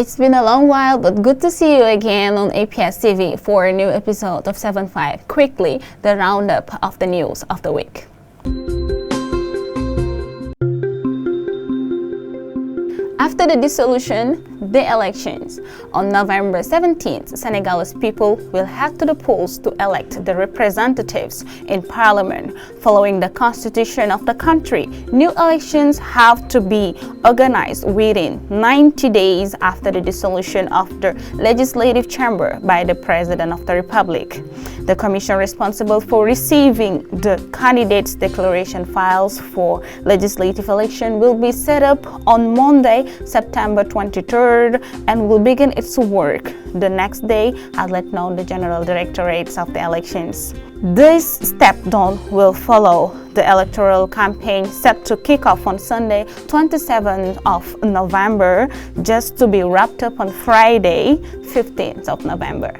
It's been a long while, but good to see you again on APS TV for a new episode of 7.5. Quickly, the roundup of the news of the week. After the dissolution, the elections. On November 17th, Senegalese people will head to the polls to elect the representatives in parliament. Following the constitution of the country, new elections have to be organized within 90 days after the dissolution of the legislative chamber by the President of the Republic. The commission responsible for receiving the candidates' declaration files for legislative election will be set up on Monday, September 23rd, and will begin its work the next day, as let known the General Directorates of the elections. This step down will follow the electoral campaign set to kick off on Sunday, 27th of November, just to be wrapped up on Friday, 15th of November.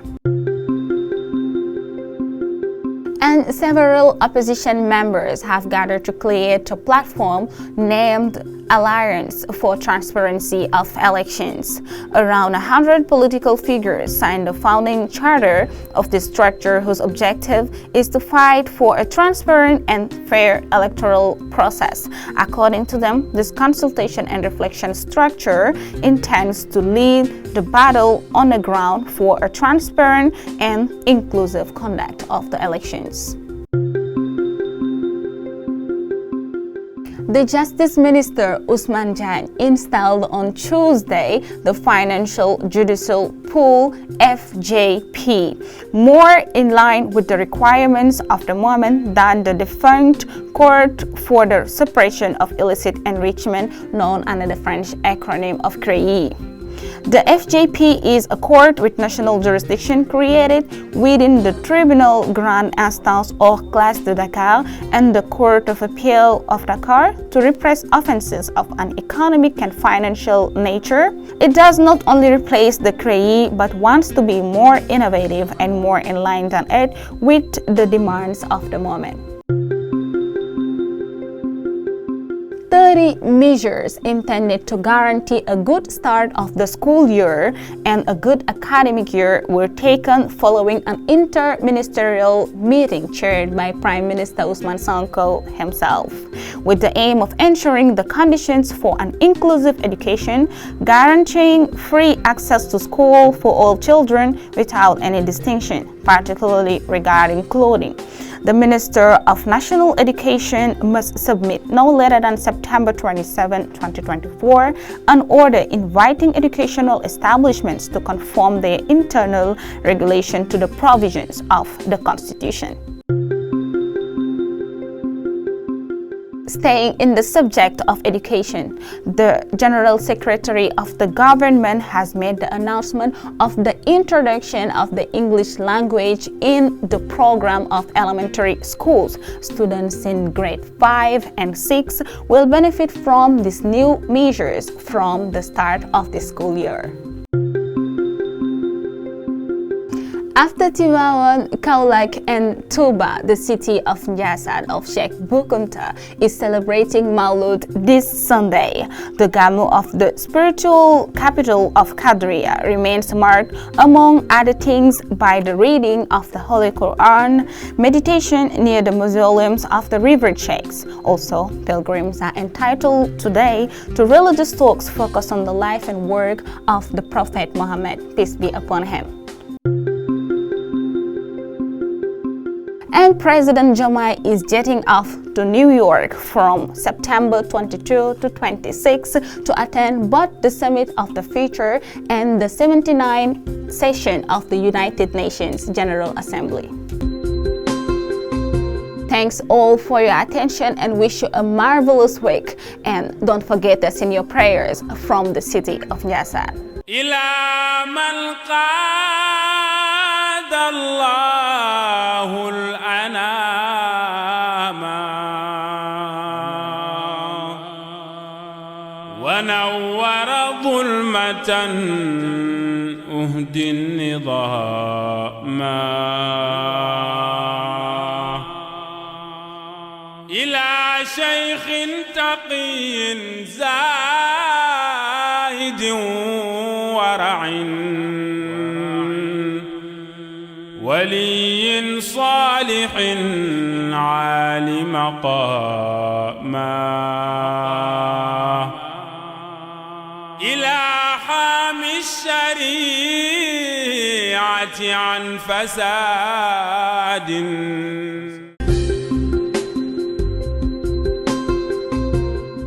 And several opposition members have gathered to create a platform named Alliance for Transparency of Elections. Around 100 political figures signed the founding charter of this structure, whose objective is to fight for a transparent and fair electoral process. According to them, this consultation and reflection structure intends to lead the battle on the ground for a transparent and inclusive conduct of the elections. The Justice Minister Ousmane Diagne installed on Tuesday the Financial Judicial Pool (FJP), more in line with the requirements of the moment than the defunct Court for the Suppression of Illicit Enrichment, known under the French acronym of CREI. The FJP is a court with national jurisdiction created within the Tribunal Grande Instance hors classe de Dakar and the Court of Appeal of Dakar to repress offenses of an economic and financial nature. It does not only replace the CREI but wants to be more innovative and more in line than it with the demands of the moment. 30 measures intended to guarantee a good start of the school year and a good academic year were taken following an inter-ministerial meeting chaired by Prime Minister Ousmane Sonko himself, with the aim of ensuring the conditions for an inclusive education, guaranteeing free access to school for all children without any distinction, particularly regarding clothing. The Minister of National Education must submit no later than September 27, 2024, an order inviting educational establishments to conform their internal regulation to the provisions of the Constitution. Staying in the subject of education, the General Secretary of the government has made the announcement of the introduction of the English language in the program of elementary schools. Students in grade 5 and 6 will benefit from these new measures from the start of the school year. After Tivaouane, Kaolack and Touba, the city of Ndiassane of Sheikh Bou Kounta is celebrating Maulud this Sunday. The Gamu of the spiritual capital of Qadriya remains marked, among other things, by the reading of the Holy Quran, meditation near the mausoleums of the revered sheikhs. Also, pilgrims are entitled today to religious talks focused on the life and work of the Prophet Muhammad, peace be upon him. And President Diomaye is jetting off to New York from September 22 to 26 to attend both the Summit of the Future and the 79th session of the United Nations General Assembly. Thanks all for your attention and wish you a marvelous week. And don't forget us in your prayers from the city of Ndiassane. الله الأنام ونور ظلمة أهدي النظام إلى شيخ تقي زاهد ورع ولي صالح عالي مقاما إلى حامي الشريعة عن فساد